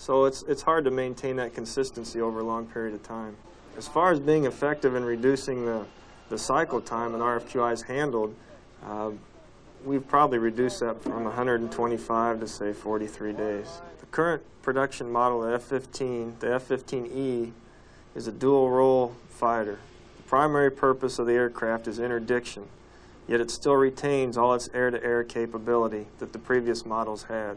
So it's hard to maintain that consistency over a long period of time. As far as being effective in reducing the cycle time an RFQI has handled, we've probably reduced that from 125 to, say, 43 days. The current production model, the F-15, the F-15E, is a dual-role fighter. The primary purpose of the aircraft is interdiction, yet it still retains all its air-to-air capability that the previous models had.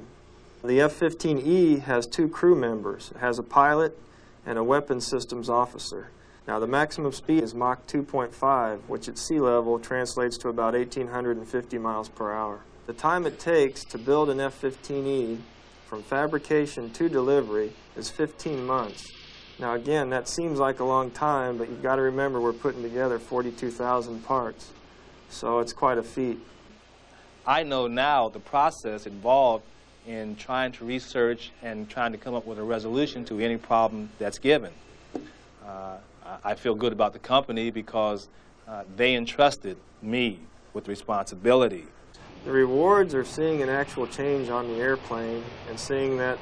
The F-15E has 2 crew members. It has a pilot and a weapons systems officer. Now, the maximum speed is Mach 2.5, which at sea level translates to about 1,850 miles per hour. The time it takes to build an F-15E from fabrication to delivery is 15 months. Now, again, that seems like a long time, but you've got to remember we're putting together 42,000 parts, so it's quite a feat. I know now the process involved in trying to research and trying to come up with a resolution to any problem that's given. I feel good about the company because they entrusted me with responsibility. The rewards are seeing an actual change on the airplane and seeing that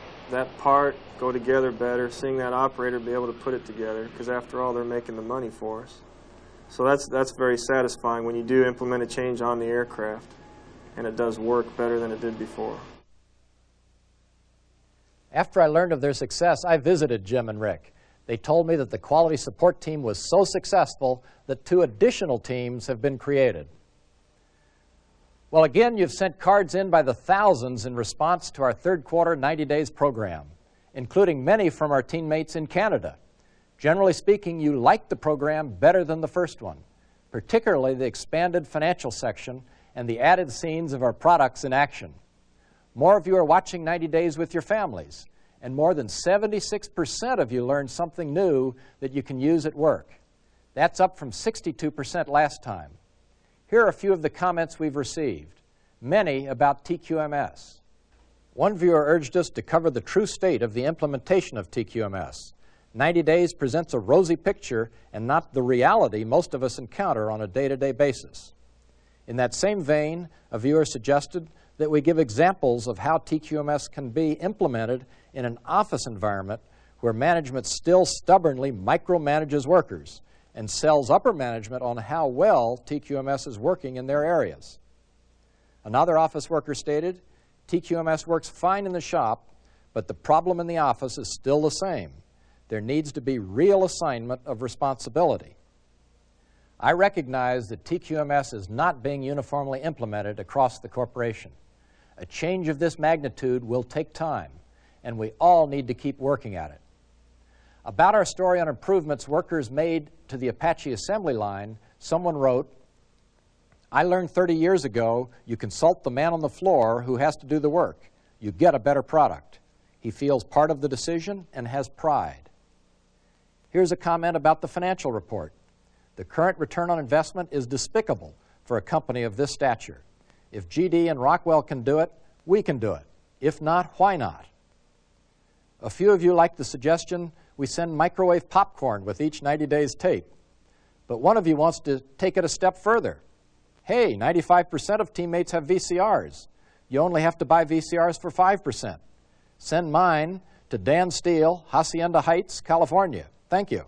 part go together better, seeing that operator be able to put it together, because after all, they're making the money for us. So that's very satisfying when you do implement a change on the aircraft and it does work better than it did before. After I learned of their success, I visited Jim and Rick. They told me that the quality support team was so successful that 2 additional teams have been created. Well, again, you've sent cards in by the thousands in response to our third quarter 90 Days program, including many from our teammates in Canada. Generally speaking, you liked the program better than the first one, particularly the expanded financial section and the added scenes of our products in action. More of you are watching 90 Days with your families, and more than 76% of you learned something new that you can use at work. That's up from 62% last time. Here are a few of the comments we've received, many about TQMS. One viewer urged us to cover the true state of the implementation of TQMS. 90 Days presents a rosy picture and not the reality most of us encounter on a day-to-day basis. In that same vein, a viewer suggested that we give examples of how TQMS can be implemented in an office environment where management still stubbornly micromanages workers and sells upper management on how well TQMS is working in their areas. Another office worker stated, TQMS works fine in the shop, but the problem in the office is still the same. There needs to be real assignment of responsibility. I recognize that TQMS is not being uniformly implemented across the corporation. A change of this magnitude will take time, and we all need to keep working at it. About our story on improvements workers made to the Apache assembly line, someone wrote, I learned 30 years ago, you consult the man on the floor who has to do the work. You get a better product. He feels part of the decision and has pride. Here's a comment about the financial report. The current return on investment is despicable for a company of this stature. If GD and Rockwell can do it, we can do it. If not, why not? A few of you like the suggestion we send microwave popcorn with each 90 Days tape. But one of you wants to take it a step further. Hey, 95% of teammates have VCRs. You only have to buy VCRs for 5%. Send mine to Dan Steele, Hacienda Heights, California. Thank you.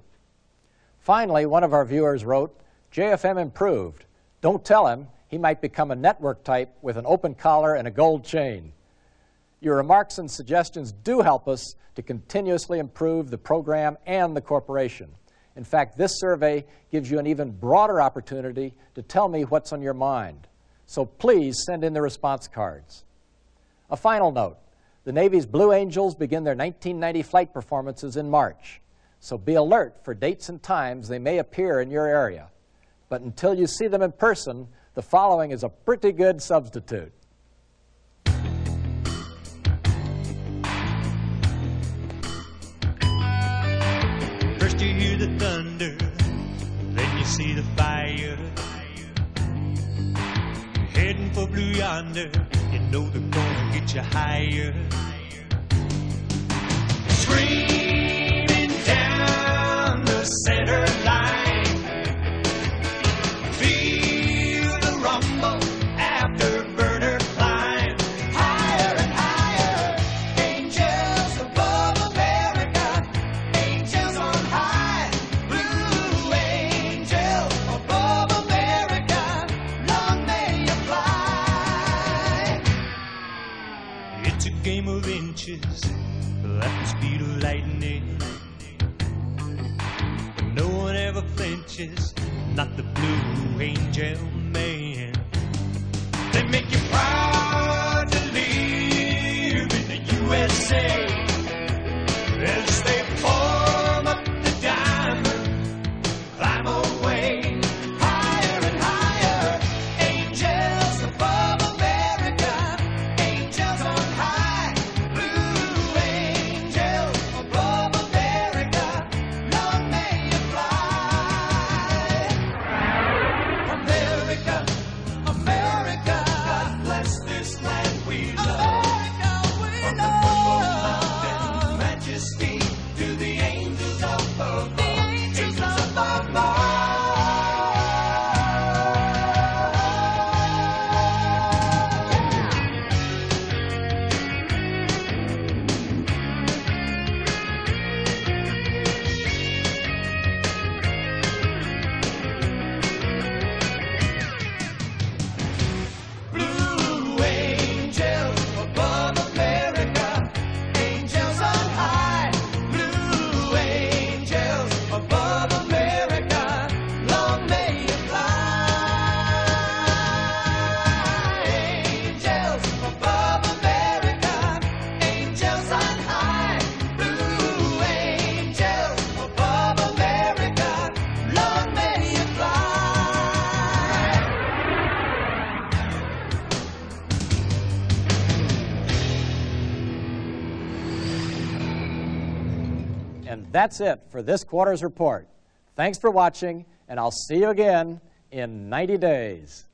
Finally, one of our viewers wrote, JFM improved. Don't tell him. He might become a network type with an open collar and a gold chain. Your remarks and suggestions do help us to continuously improve the program and the corporation. In fact, this survey gives you an even broader opportunity to tell me what's on your mind. So please send in the response cards. A final note, the Navy's Blue Angels begin their 1990 flight performances in March. So be alert for dates and times they may appear in your area. But until you see them in person, the following is a pretty good substitute. First you hear the thunder, then you see the fire. Heading for blue yonder, you know they're gonna get you higher. Screaming down the center line, feel the rumble after burner climb. Higher and higher, angels above. at the speed of lightning. But no one ever flinches, not the Blue Angel man. They make you proud to live in the USA as they form up the diamond, climb away higher and higher. Angels above America, angels on high, blue angels above America, long may you fly. America, America, God bless this land we love. From the purple mountain majesty to the angels above, the angels above. Blue angels above America, angels on high. Blue angels above America, long may you fly. Angels above America, angels on high. Blue angels above America, long may you fly. And that's it for this quarter's report. Thanks for watching, and I'll see you again in 90 days.